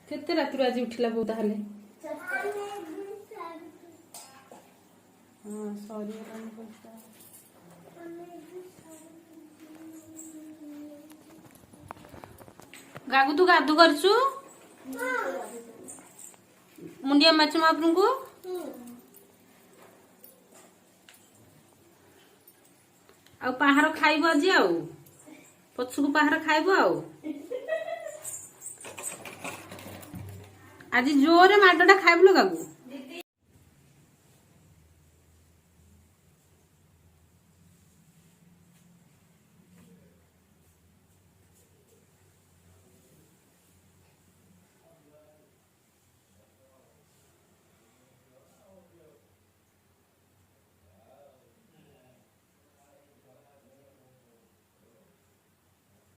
केते रात आज उठिला बो ताहले हां सॉरी गागु तू गादू करछु मुंडिया माछ महाप्रभु को आ पहाड़ खाइब आज आउ पछु को पहाड़ खाइब आउ आज जोरे माडटा खाइबलो गागु